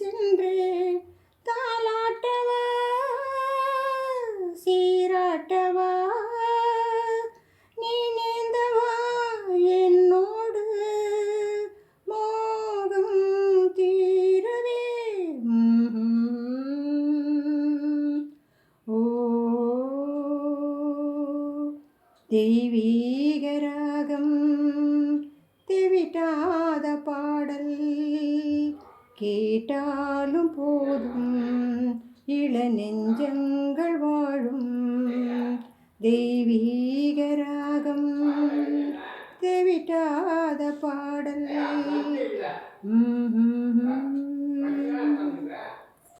சென்றேன். தாலாட்டவா சீராட்டவா நீ நேர்ந்தவா என்னோடு மோகம் தீரவே. ஓ தெய்வீக ராகம் தெவிட்டாத பாடல் கேட்டாலும் போதும் இளநெஞ்சங்கள் வாழும். தெய்வீக ராகம் தெவிட்டாத பாடல்.